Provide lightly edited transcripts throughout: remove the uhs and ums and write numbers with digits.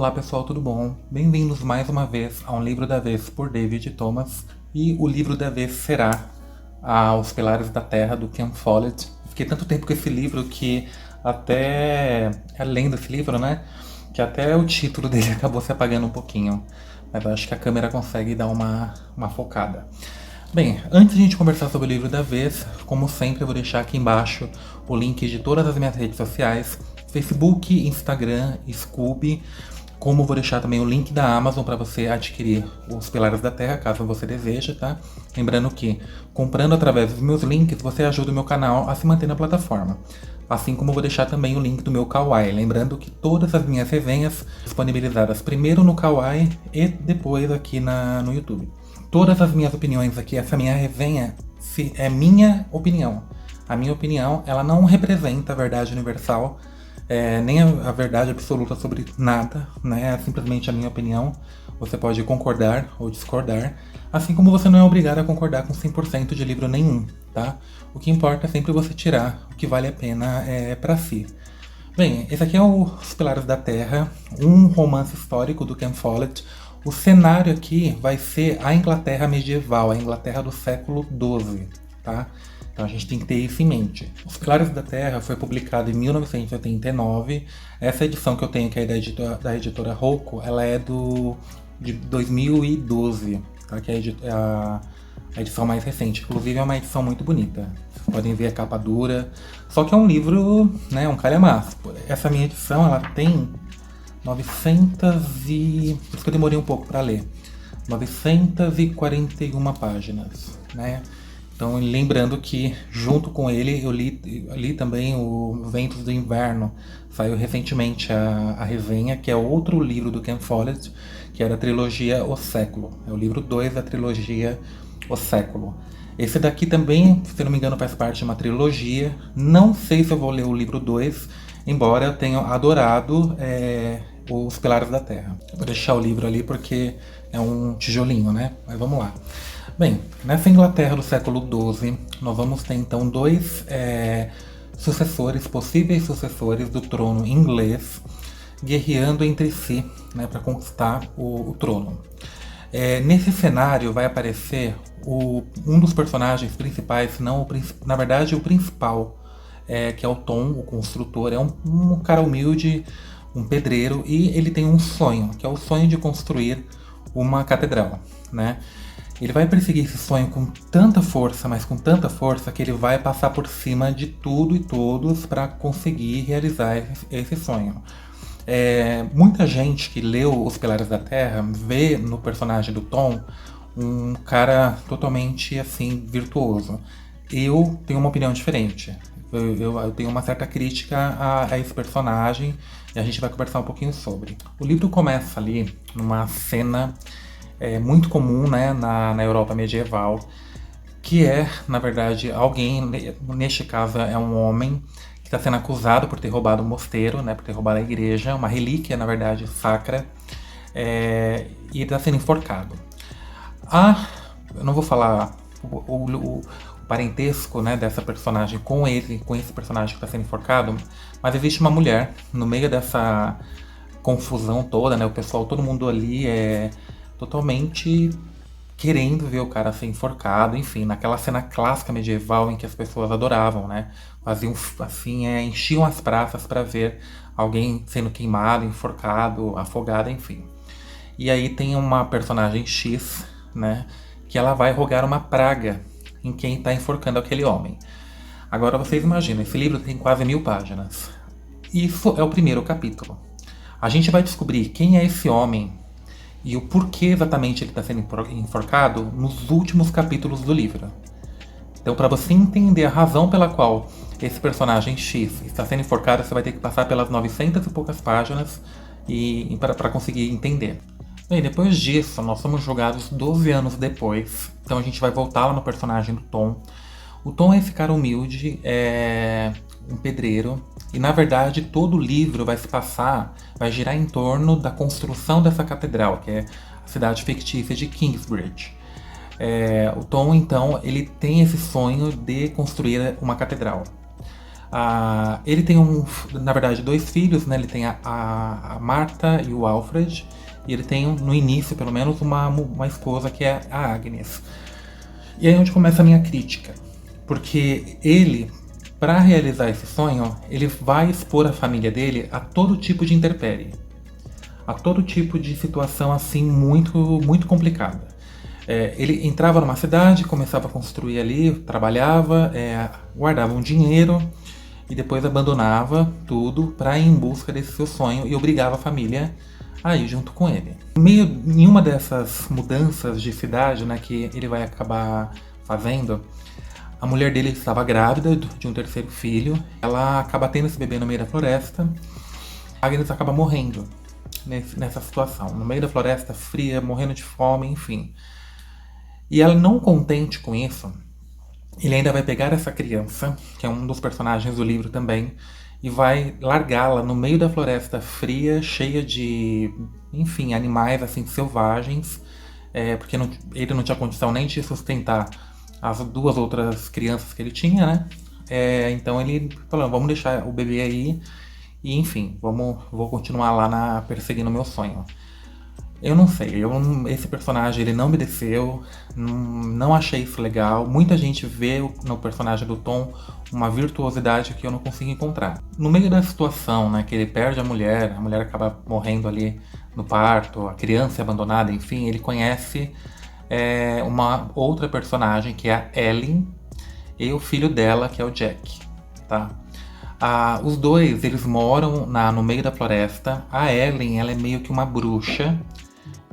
Olá pessoal, tudo bom? Bem-vindos mais uma vez a Um Livro da Vez por David Thomas. E o livro da vez será Os Pilares da Terra, do Ken Follett. Fiquei tanto tempo com esse livro que até, além desse livro, né, que até o título dele acabou se apagando um pouquinho. Mas eu acho que a câmera consegue dar uma focada. Bem, antes de a gente conversar sobre o livro da vez, como sempre eu vou deixar aqui embaixo o link de todas as minhas redes sociais, Facebook, Instagram, Scooby, como vou deixar também o link da Amazon para você adquirir os Pilares da Terra, caso você deseje, tá? Lembrando que, comprando através dos meus links, você ajuda o meu canal a se manter na plataforma. Assim como vou deixar também o link do meu Kawaii. Lembrando que todas as minhas resenhas disponibilizadas primeiro no Kawaii e depois aqui no YouTube. Todas as minhas opiniões aqui, essa minha resenha é minha opinião. A minha opinião, ela não representa a verdade universal, nem a verdade absoluta sobre nada, né? É simplesmente a minha opinião. Você pode concordar ou discordar, assim como você não é obrigado a concordar com 100% de livro nenhum, tá? O que importa é sempre você tirar o que vale a pena pra si. Bem, esse aqui é Os Pilares da Terra, um romance histórico do Ken Follett. O cenário aqui vai ser a Inglaterra medieval, a Inglaterra do século XII, tá? Então a gente tem que ter isso em mente. Os Pilares da Terra foi publicado em 1989. Essa edição que eu tenho, que é da editora Rocco, ela é de 2012, tá? Que é a edição mais recente. Inclusive é uma edição muito bonita. Vocês podem ver a capa dura. Só que é um livro, né, um calhamaço. Essa minha edição, ela tem 900 e... Por isso que eu demorei um pouco para ler. 941 páginas, né? Então, lembrando que, junto com ele, eu li também o Ventos do Inverno. Saiu recentemente a resenha, que é outro livro do Ken Follett, que é da trilogia O Século. É o livro 2 da trilogia O Século. Esse daqui também, se não me engano, faz parte de uma trilogia. Não sei se eu vou ler o livro 2, embora eu tenha adorado Os Pilares da Terra. Eu vou deixar o livro ali porque é um tijolinho, né? Mas vamos lá. Bem, nessa Inglaterra do século XII, nós vamos ter então dois possíveis sucessores do trono inglês, guerreando entre si, né, para conquistar o trono. Nesse cenário vai aparecer um dos personagens principais, não na verdade o principal, que é o Tom, o construtor. É um cara humilde, um pedreiro, e ele tem um sonho, que é o sonho de construir uma catedral, né? Ele vai perseguir esse sonho com tanta força, mas com tanta força, que ele vai passar por cima de tudo e todos para conseguir realizar esse sonho. Muita gente que leu Os Pilares da Terra vê no personagem do Tom um cara totalmente assim virtuoso. Eu tenho uma opinião diferente. Eu tenho uma certa crítica a esse personagem e a gente vai conversar um pouquinho sobre. O livro começa ali numa cena muito comum, né, na Europa medieval, que na verdade, alguém, neste caso é um homem, que está sendo acusado por ter roubado um mosteiro, né, por ter roubado a igreja, uma relíquia, na verdade, sacra, e está sendo enforcado. Eu não vou falar o parentesco, né, dessa personagem com esse personagem que está sendo enforcado, mas existe uma mulher no meio dessa confusão toda, né, o pessoal, todo mundo ali totalmente querendo ver o cara ser enforcado, enfim, naquela cena clássica medieval em que as pessoas adoravam, né? Faziam assim, enchiam as praças para ver alguém sendo queimado, enforcado, afogado, enfim. E aí tem uma personagem X, né? Que ela vai rogar uma praga em quem está enforcando aquele homem. Agora vocês imaginam, esse livro tem quase 1000 páginas. Isso é o primeiro capítulo. A gente vai descobrir quem é esse homem e o porquê exatamente ele está sendo enforcado nos últimos capítulos do livro. Então, para você entender a razão pela qual esse personagem X está sendo enforcado, você vai ter que passar pelas 900 e poucas páginas para conseguir entender. Bem, depois disso, nós somos jogados 12 anos depois. Então a gente vai voltar lá no personagem do Tom. O Tom é esse cara humilde, um pedreiro, e na verdade todo o livro vai girar em torno da construção dessa catedral, que é a cidade fictícia de Kingsbridge. O Tom, então, ele tem esse sonho de construir uma catedral. Ele tem, na verdade, dois filhos, né? Ele tem a Marta e o Alfred. E ele tem, no início, pelo menos, uma esposa que é a Agnes. E aí é onde começa a minha crítica. Porque ele, para realizar esse sonho, ele vai expor a família dele a todo tipo de intempérie. A todo tipo de situação, assim, muito, muito complicada. Ele entrava numa cidade, começava a construir ali, trabalhava, guardava um dinheiro e depois abandonava tudo para ir em busca desse seu sonho e obrigava a família a ir junto com ele. Em uma dessas mudanças de cidade, né, que ele vai acabar fazendo, a mulher dele estava grávida de um terceiro filho, ela acaba tendo esse bebê no meio da floresta, a Agnes acaba morrendo nessa situação, no meio da floresta fria, morrendo de fome, enfim. E ela, não contente com isso, ele ainda vai pegar essa criança, que é um dos personagens do livro também, e vai largá-la no meio da floresta fria, cheia de, enfim, animais assim selvagens, porque ele não tinha condição nem de sustentar as duas outras crianças que ele tinha, né? Então ele falou, vamos deixar o bebê aí e, enfim, vou continuar lá perseguindo o meu sonho. Eu não sei, esse personagem ele não me desceu, não achei isso legal. Muita gente vê no personagem do Tom uma virtuosidade que eu não consigo encontrar. No meio da situação, né, que ele perde a mulher acaba morrendo ali no parto, a criança é abandonada, enfim, ele conhece uma outra personagem que é a Ellen e o filho dela que é o Jack, tá? Os dois, eles moram no meio da floresta. A Ellen, ela é meio que uma bruxa.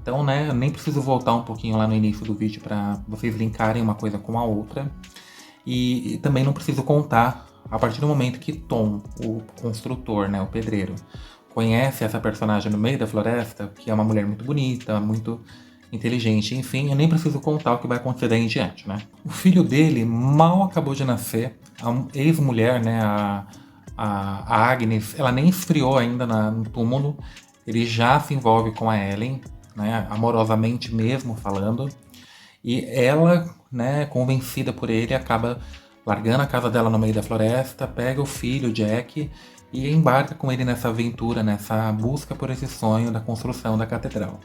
Então, né, eu nem preciso voltar um pouquinho lá no início do vídeo para vocês linkarem uma coisa com a outra. E também não preciso contar, a partir do momento que Tom, o construtor, né, o pedreiro, conhece essa personagem no meio da floresta, que é uma mulher muito bonita, muito inteligente, enfim, eu nem preciso contar o que vai acontecer daí em diante, né? O filho dele mal acabou de nascer, a ex-mulher, né, a Agnes, ela nem esfriou ainda no túmulo, ele já se envolve com a Ellen, né, amorosamente mesmo falando, e ela, né, convencida por ele, acaba largando a casa dela no meio da floresta, pega o filho, Jack, e embarca com ele nessa aventura, nessa busca por esse sonho da construção da catedral.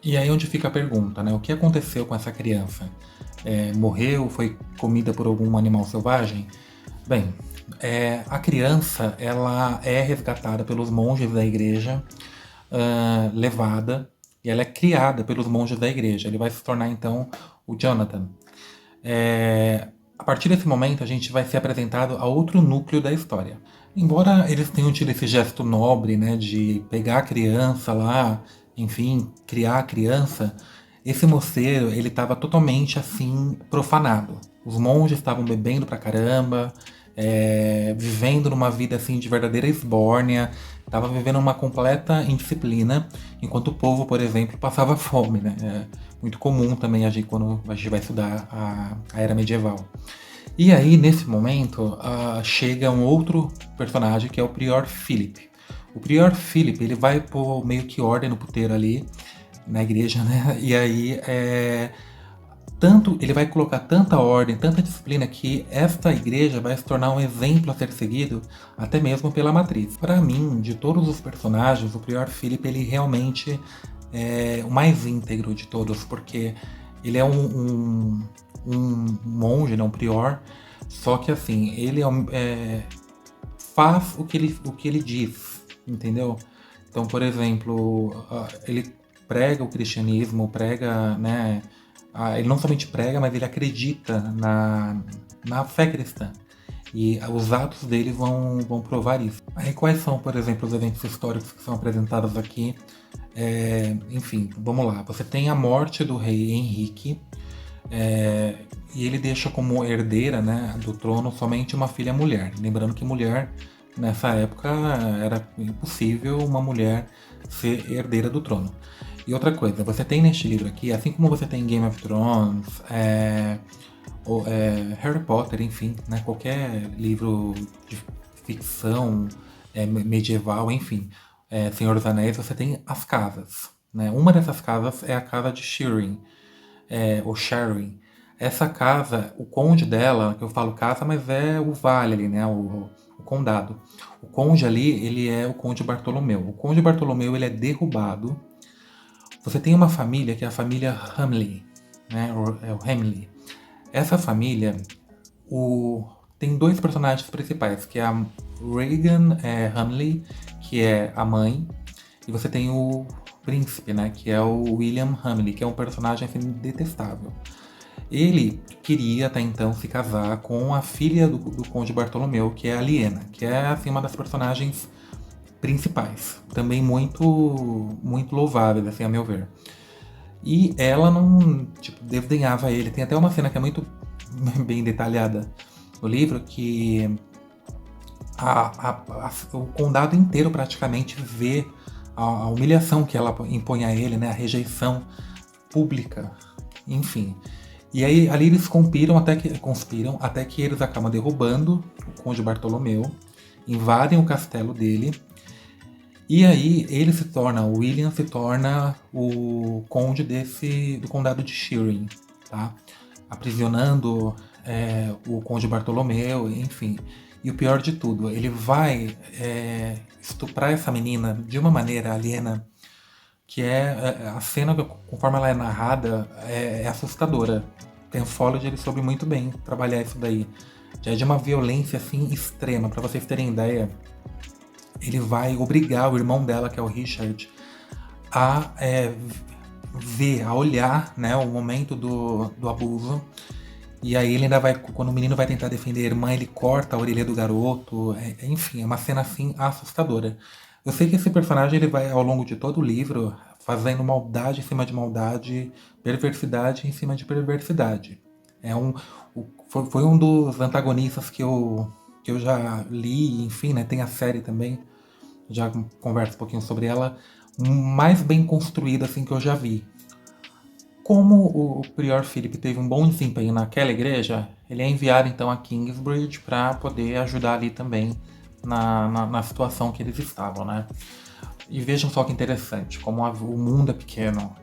E aí onde fica a pergunta, né, o que aconteceu com essa criança? Morreu? Foi comida por algum animal selvagem? Bem, a criança, ela é resgatada pelos monges da igreja, levada, e ela é criada pelos monges da igreja. Ele vai se tornar, então, o Jonathan. A partir desse momento, a gente vai ser apresentado a outro núcleo da história. Embora eles tenham tido esse gesto nobre, né, de pegar a criança lá, enfim, criar a criança, esse moceiro, ele estava totalmente, assim, profanado. Os monges estavam bebendo pra caramba, vivendo numa vida assim de verdadeira esbórnia, estava vivendo uma completa indisciplina, enquanto o povo, por exemplo, passava fome, né? É muito comum também agir quando a gente vai estudar a era medieval. E aí, nesse momento, chega um outro personagem que é o Prior Philip. O Prior Philip, ele vai pôr meio que ordem no puteiro ali, na igreja, né? E aí, ele vai colocar tanta ordem, tanta disciplina que esta igreja vai se tornar um exemplo a ser seguido até mesmo pela matriz. Para mim, de todos os personagens, o Prior Philip ele realmente é o mais íntegro de todos, porque ele é um monge, não um prior, só que assim, ele faz o que ele diz, entendeu? Então, por exemplo, ele prega o cristianismo, prega, né? Ele não somente prega, mas ele acredita na fé cristã. E os atos dele vão provar isso. Aí quais são, por exemplo, os eventos históricos que são apresentados aqui? Enfim, vamos lá. Você tem a morte do rei Henrique, e ele deixa como herdeira, né, do trono somente uma filha mulher. Lembrando que mulher, nessa época, era impossível uma mulher ser herdeira do trono. E outra coisa, você tem neste livro aqui, assim como você tem em Game of Thrones, Harry Potter, enfim, né, qualquer livro de ficção medieval, enfim, Senhor dos Anéis, você tem as casas. Né? Uma dessas casas é a casa de Shireen, ou Shireen. Essa casa, o conde dela, que eu falo casa, mas é o vale ali, né, o condado. O conde ali, ele é o Conde Bartolomeu. O Conde Bartolomeu, ele é derrubado. Você tem uma família que é a família Hamley, né? É o Hamley. Essa família, tem dois personagens principais, que é a Regan Hamley, que é a mãe, e você tem o príncipe, né? Que é o William Hamley, que é um personagem assim, detestável. Ele queria até então se casar com a filha do Conde Bartolomeu, que é a Liena, que é assim, uma das personagens principais. Também muito louváveis, assim, a meu ver. E ela não, tipo, desdenhava ele. Tem até uma cena que é muito bem detalhada no livro, que o condado inteiro praticamente vê a humilhação que ela impõe a ele, né? A rejeição pública, enfim. E aí ali eles conspiram até que eles acabam derrubando o Conde Bartolomeu, invadem o castelo dele, e aí o William se torna o conde do condado de Sheeran, tá? Aprisionando o Conde Bartolomeu, enfim. E o pior de tudo, ele vai estuprar essa menina de uma maneira aliena, que a cena, conforme ela é narrada, é assustadora. Tem Follett, ele soube muito bem trabalhar isso daí. Já é de uma violência assim extrema. Para vocês terem ideia, ele vai obrigar o irmão dela, que é o Richard, a ver, a olhar, né, o momento do abuso. E aí ele ainda vai, quando o menino vai tentar defender a irmã, ele corta a orelha do garoto. Enfim, é uma cena assim assustadora. Eu sei que esse personagem ele vai, ao longo de todo o livro, fazendo maldade em cima de maldade, perversidade em cima de perversidade. Foi um dos antagonistas que eu já li, enfim, né, tem a série também, já converso um pouquinho sobre ela, mais bem construída assim que eu já vi. Como o Prior Philip teve um bom desempenho naquela igreja, ele é enviado então a Kingsbridge para poder ajudar ali também na situação que eles estavam, né? E vejam só que interessante, como o mundo é pequeno.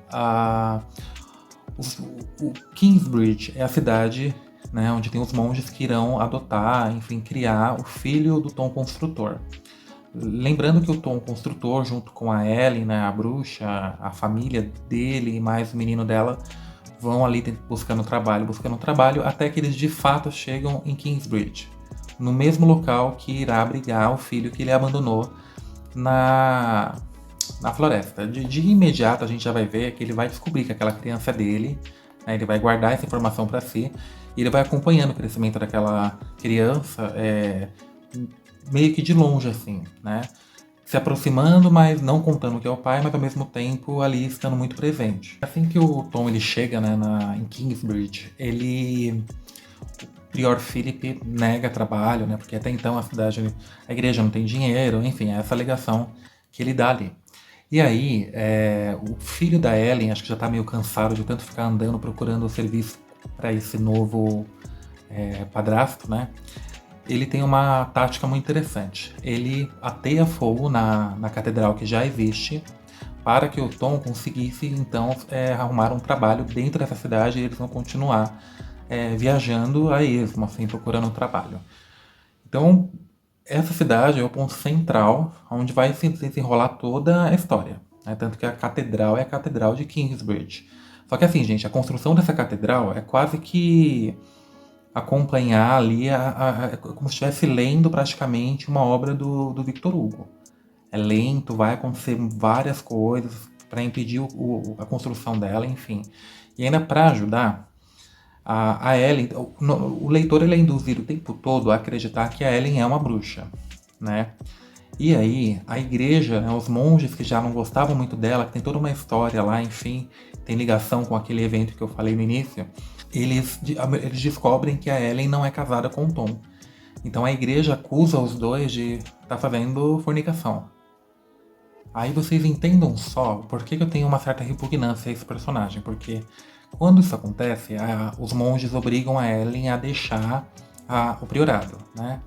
O Kingsbridge é a cidade, né, onde tem os monges que irão adotar, enfim, criar o filho do Tom Construtor. Lembrando que o Tom Construtor, junto com a Ellen, né, a bruxa, a família dele e mais o menino dela, vão ali buscando trabalho, até que eles de fato chegam em Kingsbridge, no mesmo local que irá abrigar o filho que ele abandonou na floresta. De imediato a gente já vai ver que ele vai descobrir que aquela criança é dele, né, ele vai guardar essa informação para si, e ele vai acompanhando o crescimento daquela criança, meio que de longe, assim, né? Se aproximando, mas não contando que é o pai, mas ao mesmo tempo ali estando muito presente. Assim que o Tom ele chega, né, em Kingsbridge, o Prior Philip nega trabalho, né? Porque até então a igreja não tem dinheiro, enfim, é essa alegação que ele dá ali. E aí, o filho da Ellen, acho que já tá meio cansado de tanto ficar andando procurando o serviço para esse novo padrasto, né? Ele tem uma tática muito interessante. Ele ateia fogo na catedral que já existe para que o Tom conseguisse, então, arrumar um trabalho dentro dessa cidade e eles vão continuar viajando a esmo, assim, procurando um trabalho. Então, essa cidade é o ponto central onde vai se desenrolar toda a história, né? Tanto que a catedral é a Catedral de Kingsbridge. Só que assim, gente, a construção dessa catedral é quase que acompanhar ali como se estivesse lendo praticamente uma obra do Victor Hugo. É lento, vai acontecer várias coisas para impedir a construção dela, enfim. E ainda para ajudar, a Ellen, o leitor ele é induzido o tempo todo a acreditar que a Ellen é uma bruxa, né? E aí, a igreja, né, os monges que já não gostavam muito dela, que tem toda uma história lá, enfim, tem ligação com aquele evento que eu falei no início, eles descobrem que a Ellen não é casada com o Tom. Então a igreja acusa os dois de estar fazendo fornicação. Aí vocês entendam só por que eu tenho uma certa repugnância a esse personagem, porque quando isso acontece, os monges obrigam a Ellen a deixar o priorado, né?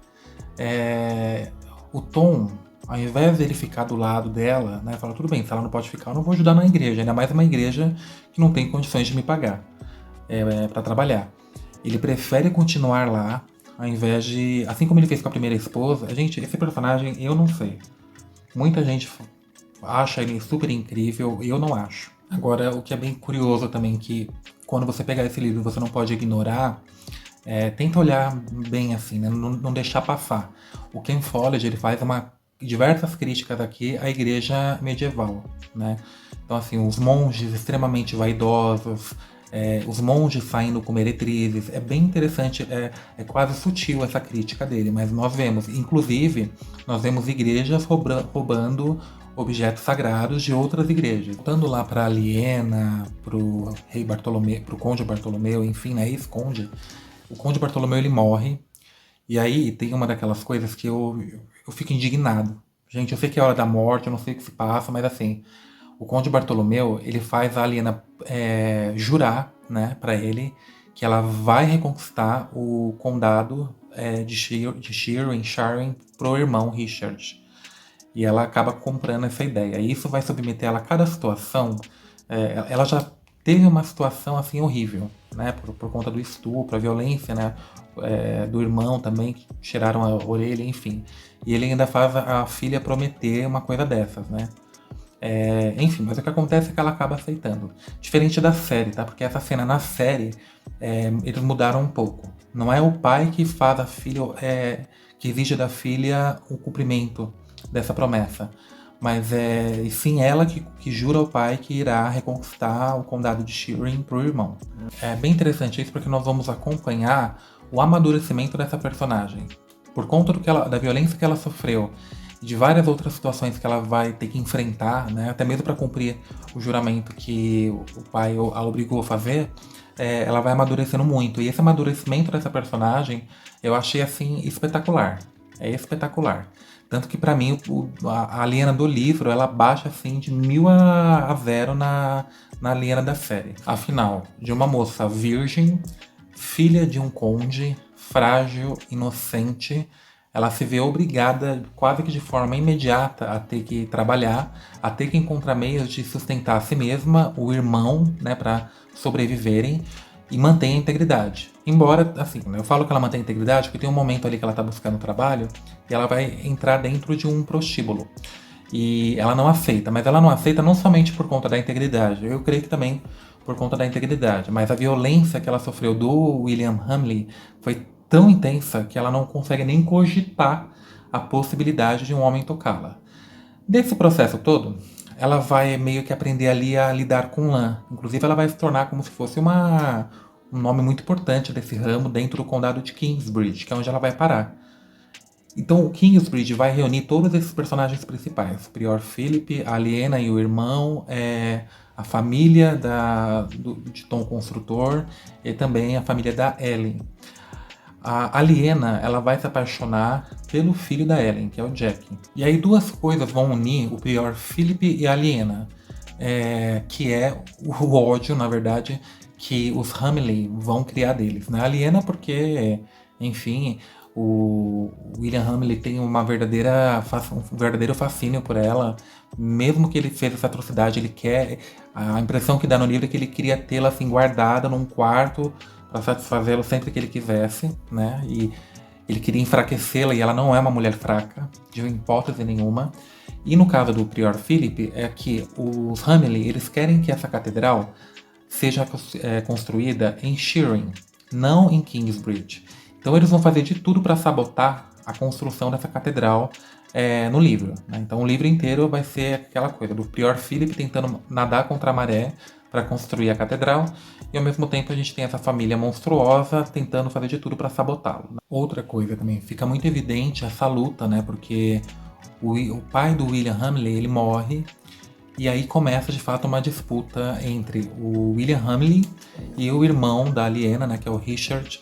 O Tom, ao invés de ele ficar do lado dela, né, fala, tudo bem, se ela não pode ficar, eu não vou ajudar na igreja, ainda mais uma igreja que não tem condições de me pagar para trabalhar. Ele prefere continuar lá, ao invés de... Assim como ele fez com a primeira esposa, gente, esse personagem eu não sei. Muita gente acha ele super incrível, eu não acho. Agora, o que é bem curioso também, que quando você pegar esse livro você não pode ignorar, tenta olhar bem assim, né? Não deixar passar. O Ken Follett, ele faz diversas críticas aqui à igreja medieval, né? Então, assim, os monges extremamente vaidosos, os monges saindo como meretrizes, é bem interessante, é quase sutil essa crítica dele, mas nós vemos, inclusive, nós vemos igrejas roubando objetos sagrados de outras igrejas. Voltando lá para Aliena, para o rei Bartolomeu, para o conde Bartolomeu, enfim, né, ex-conde, o conde Bartolomeu ele morre, e aí tem uma daquelas coisas que eu fico indignado. Gente, eu sei que é hora da morte, eu não sei o que se passa, mas assim, o Conde Bartolomeu, ele faz a Aliena jurar, né, para ele que ela vai reconquistar o condado de Shirin pro irmão Richard. E ela acaba comprando essa ideia. E isso vai submeter ela a cada situação. Ela já teve uma situação assim horrível, né, por conta do estupro, a violência, né, do irmão também, que tiraram a orelha, enfim. E ele ainda faz a filha prometer uma coisa dessas, né. Enfim, mas o que acontece é que ela acaba aceitando. Diferente da série, tá? Porque essa cena na série, eles mudaram um pouco. Não é o pai que faz a filha, que exige da filha o cumprimento dessa promessa. Mas e sim ela que jura ao pai que irá reconquistar o condado de Shirin pro irmão. É bem interessante isso porque nós vamos acompanhar o amadurecimento dessa personagem. Por conta da violência que ela sofreu, de várias outras situações que ela vai ter que enfrentar, né, até mesmo para cumprir o juramento que o pai a obrigou a fazer, ela vai amadurecendo muito. E esse amadurecimento dessa personagem eu achei assim espetacular. É espetacular. Tanto que para mim a Aliena do livro ela baixa assim de 1000 a 0 na Aliena da série. Afinal, de uma moça virgem, filha de um conde, frágil, inocente, ela se vê obrigada, quase que de forma imediata, a ter que trabalhar, a ter que encontrar meios de sustentar a si mesma, o irmão, né, para sobreviverem e manter a integridade. Embora, assim, eu falo que ela mantém a integridade porque tem um momento ali que ela tá buscando trabalho e ela vai entrar dentro de um prostíbulo. E ela não aceita, mas ela não aceita não somente por conta da integridade, eu creio que também por conta da integridade, mas a violência que ela sofreu do William Hamley foi tão intensa que ela não consegue nem cogitar a possibilidade de um homem tocá-la. Desse processo todo, ela vai meio que aprender ali a lidar com lã. Inclusive, ela vai se tornar como se fosse um nome muito importante desse ramo dentro do condado de Kingsbridge, que é onde ela vai parar. Então, o Kingsbridge vai reunir todos esses personagens principais. O Prior Philip, a Aliena e o irmão, a família de Tom Construtor e também a família da Ellen. A Aliena, ela vai se apaixonar pelo filho da Ellen, que é o Jack. E aí duas coisas vão unir o Prior Philip e a Aliena, que é o ódio, na verdade, que os Hamley vão criar deles. Né? A Aliena porque, enfim, o William Hamley tem um verdadeiro fascínio por ela. Mesmo que ele fez essa atrocidade, ele quer... A impressão que dá no livro é que ele queria tê-la assim, guardada num quarto para satisfazê-lo sempre que ele quisesse, né? E ele queria enfraquecê-la e ela não é uma mulher fraca, de hipótese nenhuma. E no caso do Prior Philip, é que os Hamley, eles querem que essa catedral seja construída em Shirin, não em Kingsbridge. Então eles vão fazer de tudo para sabotar a construção dessa catedral no livro. Né? Então o livro inteiro vai ser aquela coisa do Prior Philip tentando nadar contra a maré para construir a catedral, e ao mesmo tempo a gente tem essa família monstruosa tentando fazer de tudo para sabotá-lo. Outra coisa também, fica muito evidente essa luta, né? Porque o pai do William Hamley, ele morre, e aí começa de fato uma disputa entre o William Hamley e o irmão da Aliena, né, que é o Richard,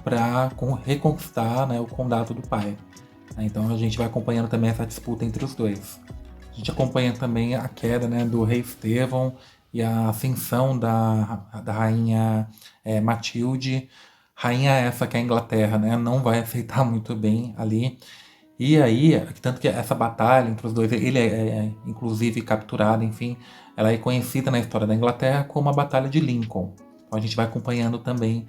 para reconquistar, né, o condado do pai. Então a gente vai acompanhando também essa disputa entre os dois. A gente acompanha também a queda, né, do rei Estevão e a ascensão da rainha Matilde. Rainha essa que a Inglaterra, né, não vai aceitar muito bem ali. E aí, tanto que essa batalha entre os dois, ele é inclusive capturado, enfim, ela é conhecida na história da Inglaterra como a Batalha de Lincoln. Então a gente vai acompanhando também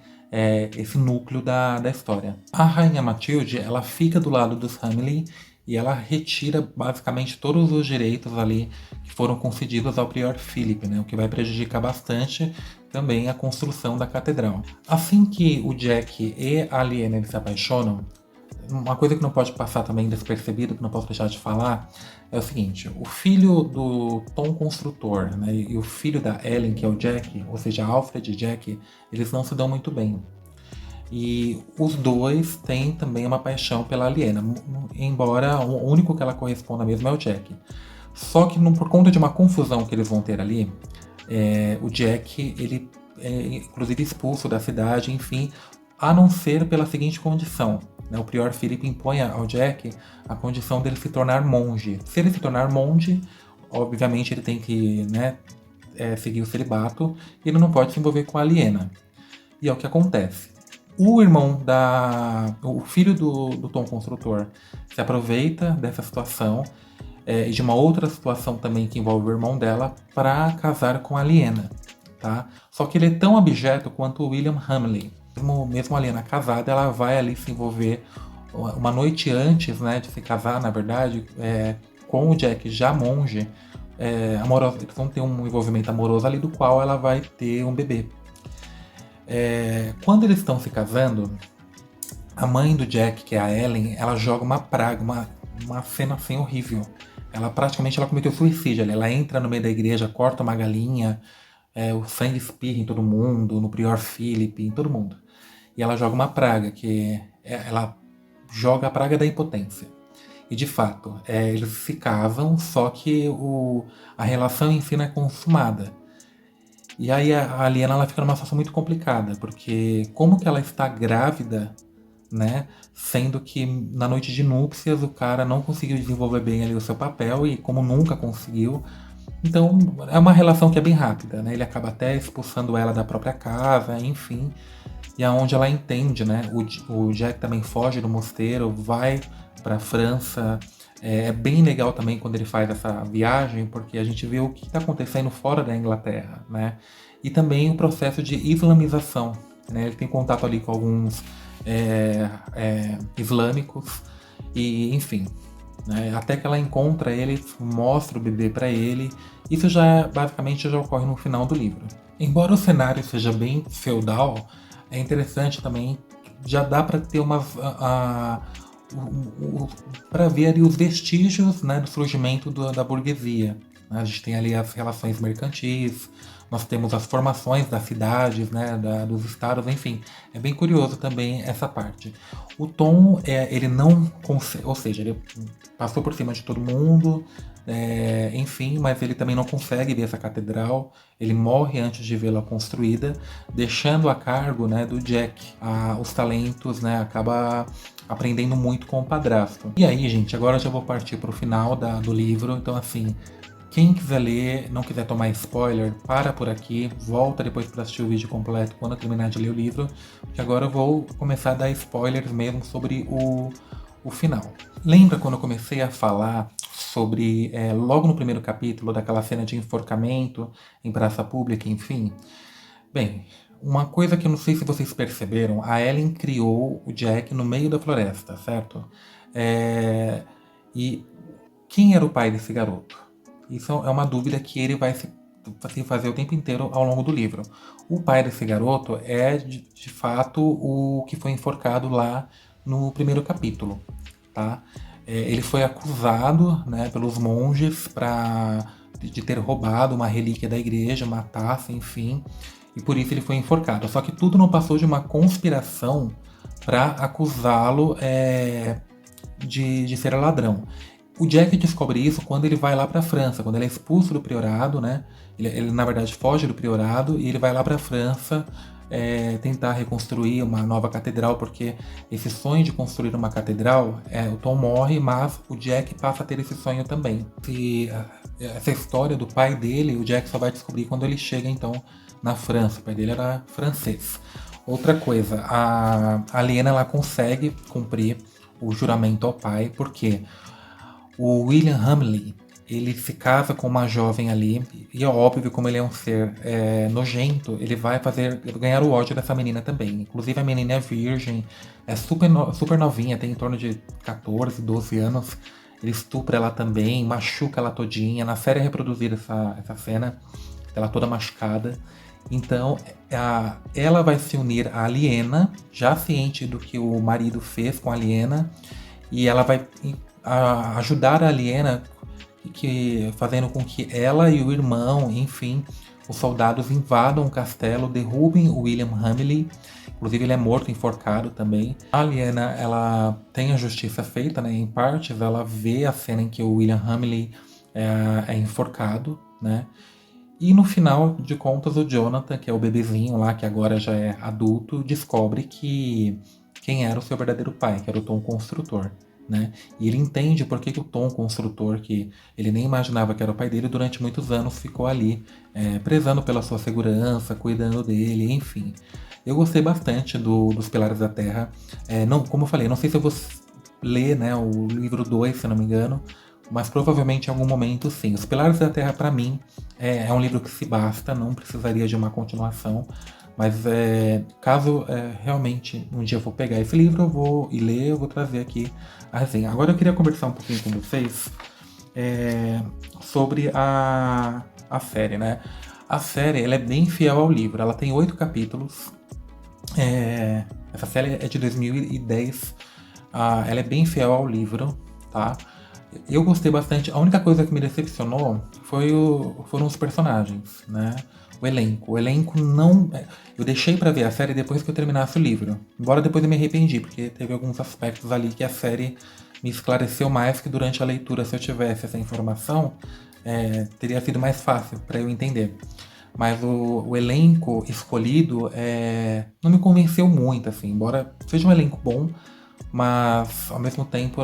esse núcleo da história. A Rainha Matilde, ela fica do lado dos Hamley e ela retira basicamente todos os direitos ali que foram concedidos ao prior Philip, né? O que vai prejudicar bastante também a construção da catedral. Assim que o Jack e a Aliena se apaixonam, uma coisa que não pode passar também despercebido, que não posso deixar de falar, é o seguinte: o filho do Tom Construtor, né, e o filho da Ellen, que é o Jack, ou seja, Alfred e Jack, eles não se dão muito bem. E os dois têm também uma paixão pela Aliena, embora o único que ela corresponda mesmo é o Jack. Só que por conta de uma confusão que eles vão ter ali, o Jack, ele é inclusive expulso da cidade, enfim, a não ser pela seguinte condição. Né? O prior Philip impõe ao Jack a condição dele se tornar monge. Se ele se tornar monge, obviamente ele tem que, né, seguir o celibato e ele não pode se envolver com a Aliena. E é o que acontece. O filho do Tom Construtor se aproveita dessa situação e de uma outra situação também que envolve o irmão dela para casar com a Aliena, tá? Só que ele é tão abjeto quanto o William Hamley. Mesmo a Aliena casada, ela vai ali se envolver uma noite antes, né, de se casar, na verdade, com o Jack já monge. Eles vão ter um envolvimento amoroso ali do qual ela vai ter um bebê. Quando eles estão se casando, a mãe do Jack, que é a Ellen, ela joga uma praga, uma cena assim horrível. Ela cometeu suicídio. Ela entra no meio da igreja, corta uma galinha, o sangue espirra em todo mundo, no prior Philip, em todo mundo. E ela joga uma praga, ela joga a praga da impotência. E de fato, eles se casam, só que a relação em si não é consumada. E aí a Aliena ela fica numa situação muito complicada, porque como que ela está grávida, né? Sendo que na noite de núpcias o cara não conseguiu desenvolver bem ali o seu papel e como nunca conseguiu. Então é uma relação que é bem rápida, né? Ele acaba até expulsando ela da própria casa, enfim. E aonde ela entende, né? O Jack também foge do mosteiro, vai para a França. É bem legal também quando ele faz essa viagem, porque a gente vê o que está acontecendo fora da Inglaterra, né? E também o processo de islamização, né? Ele tem contato ali com alguns islâmicos e, enfim, né? Até que ela encontra ele, mostra o bebê para ele. Isso basicamente já ocorre no final do livro. Embora o cenário seja bem feudal, é interessante também, já dá para ter para ver ali os vestígios, né, do surgimento da burguesia. A gente tem ali as relações mercantis, nós temos as formações das cidades, né, dos estados, enfim. É bem curioso também essa parte. O Tom, ele não consegue, ou seja, ele passou por cima de todo mundo, enfim, mas ele também não consegue ver essa catedral. Ele morre antes de vê-la construída, deixando a cargo, né, do Jack os talentos, né, acaba aprendendo muito com o padrasto. E aí, gente, agora eu já vou partir para o final do livro. Então, assim, quem quiser ler, não quiser tomar spoiler, para por aqui, volta depois para assistir o vídeo completo quando eu terminar de ler o livro, que agora eu vou começar a dar spoilers mesmo sobre o final. Lembra quando eu comecei a falar sobre, logo no primeiro capítulo, daquela cena de enforcamento em praça pública, enfim? Bem, uma coisa que eu não sei se vocês perceberam, a Ellen criou o Jack no meio da floresta, certo? E quem era o pai desse garoto? Isso é uma dúvida que ele vai se fazer o tempo inteiro ao longo do livro. O pai desse garoto é, de fato, o que foi enforcado lá no primeiro capítulo, tá? Ele foi acusado, né, pelos monges de ter roubado uma relíquia da igreja, uma taça, enfim, e por isso ele foi enforcado. Só que tudo não passou de uma conspiração para acusá-lo de ser ladrão. O Jack descobre isso quando ele vai lá para a França, quando ele é expulso do priorado, né? Ele na verdade foge do priorado e ele vai lá para a França tentar reconstruir uma nova catedral, porque esse sonho de construir uma catedral, o Tom morre, mas o Jack passa a ter esse sonho também. Essa história do pai dele, o Jack só vai descobrir quando ele chega então na França. O pai dele era francês. Outra coisa, a Aliena ela consegue cumprir o juramento ao pai, porque o William Hamley, ele se casa com uma jovem ali, e é óbvio, como ele é um ser nojento, ele vai ganhar o ódio dessa menina também. Inclusive a menina é virgem, é super novinha, tem em torno de 14, 12 anos. Ele estupra ela também, machuca ela todinha. Na série é reproduzida essa cena, ela toda machucada. Então ela vai se unir à Aliena, já ciente do que o marido fez com a Aliena, e ela vai ajudar a Aliena, fazendo com que ela e o irmão, enfim, os soldados invadam o castelo, derrubem o William Hamley. Inclusive ele é morto, enforcado também. A Aliena, ela tem a justiça feita, né, em partes. Ela vê a cena em que o William Hamley é enforcado, né? E no final de contas, o Jonathan, que é o bebezinho lá, que agora já é adulto, descobre que quem era o seu verdadeiro pai, que era o Tom Construtor, né? E ele entende por que o Tom Construtor, que ele nem imaginava que era o pai dele, durante muitos anos ficou ali, prezando pela sua segurança, cuidando dele, enfim. Eu gostei bastante dos Pilares da Terra. Não, como eu falei, não sei se eu vou ler, né, o livro 2, se não me engano, mas provavelmente em algum momento sim. Os Pilares da Terra, para mim, é um livro que se basta, não precisaria de uma continuação. Mas caso realmente um dia eu for pegar esse livro, eu vou ler, eu vou trazer aqui a resenha. Agora eu queria conversar um pouquinho com vocês sobre a série, né? A série ela é bem fiel ao livro, ela tem 8 capítulos. Essa série é de 2010, ela é bem fiel ao livro, tá? Eu gostei bastante. A única coisa que me decepcionou foram os personagens, né? O elenco. O elenco não. Eu deixei pra ver a série depois que eu terminasse o livro. Embora depois eu me arrependi, porque teve alguns aspectos ali que a série me esclareceu mais que durante a leitura. Se eu tivesse essa informação, teria sido mais fácil pra eu entender. Mas o elenco escolhido não me convenceu muito, assim. Embora seja um elenco bom, mas ao mesmo tempo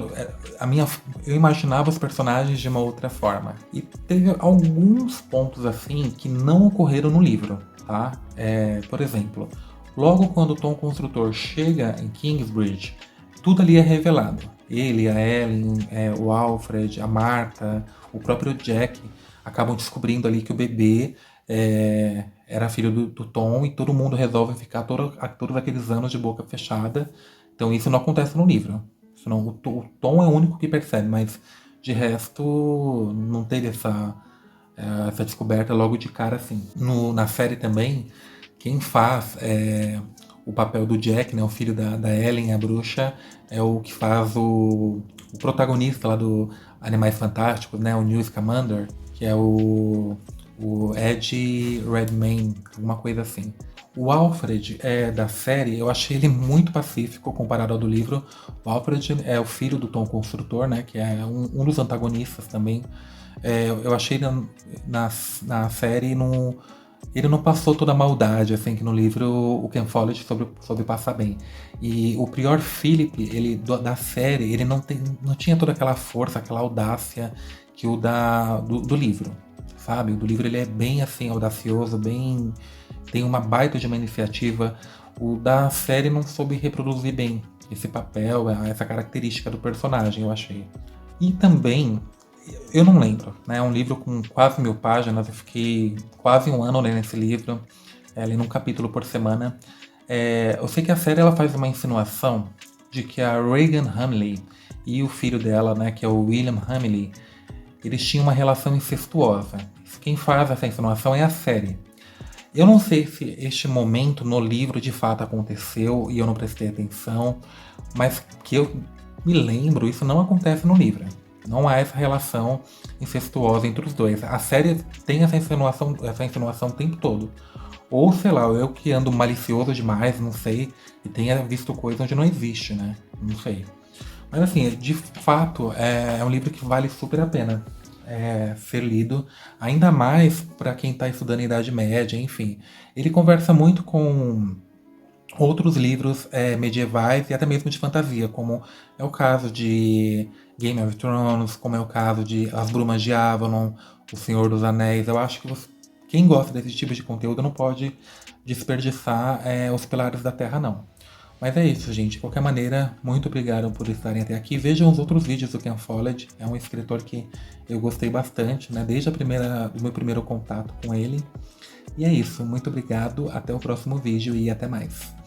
eu imaginava os personagens de uma outra forma. E teve alguns pontos assim que não ocorreram no livro, tá? Por exemplo, logo quando o Tom Construtor chega em Kingsbridge, tudo ali é revelado. Ele, a Ellen, o Alfred, a Martha, o próprio Jack acabam descobrindo ali que o bebê era filho do Tom, e todo mundo resolve ficar todos aqueles anos de boca fechada. Então isso não acontece no livro. O Tom é o único que percebe, mas de resto não teve essa descoberta logo de cara assim. Na série também, quem faz o papel do Jack, né, o filho da Ellen, a bruxa, é o que faz o protagonista lá do Animais Fantásticos, né, o Newt Scamander, que é o Ed Redmayne, alguma coisa assim. O Alfred da série, eu achei ele muito pacífico comparado ao do livro. O Alfred é o filho do Tom Construtor, né, que é um dos antagonistas também. Eu achei na série ele não passou toda a maldade, assim, que no livro o Ken Follett soube passar bem. E o Prior Philip, da série, ele não tinha toda aquela força, aquela audácia que o do livro, sabe? O do livro ele é bem assim, audacioso, tem uma baita de uma iniciativa. O da série não soube reproduzir bem esse papel, essa característica do personagem, eu achei. E também, eu não lembro, né? É um livro com quase 1000 páginas, eu fiquei quase um ano lendo esse livro, lendo um capítulo por semana. Eu sei que a série ela faz uma insinuação de que a Regan Hamley e o filho dela, né, que é o William Hamley, eles tinham uma relação incestuosa. Quem faz essa insinuação é a série. Eu não sei se este momento no livro de fato aconteceu e eu não prestei atenção, mas que eu me lembro, isso não acontece no livro. Não há essa relação incestuosa entre os dois. A série tem essa insinuação o tempo todo. Ou, sei lá, eu que ando malicioso demais, não sei, e tenha visto coisa onde não existe, né? Não sei. Mas assim, de fato, é um livro que vale super a pena ser lido, ainda mais para quem está estudando Idade Média, enfim. Ele conversa muito com outros livros medievais e até mesmo de fantasia, como é o caso de Game of Thrones, como é o caso de As Brumas de Avalon, O Senhor dos Anéis. Eu acho que quem gosta desse tipo de conteúdo não pode desperdiçar Os Pilares da Terra, não. Mas é isso, gente. De qualquer maneira, muito obrigado por estarem até aqui. Vejam os outros vídeos do Ken Follett. É um escritor que eu gostei bastante, né? Desde do meu primeiro contato com ele. E é isso. Muito obrigado. Até o próximo vídeo e até mais.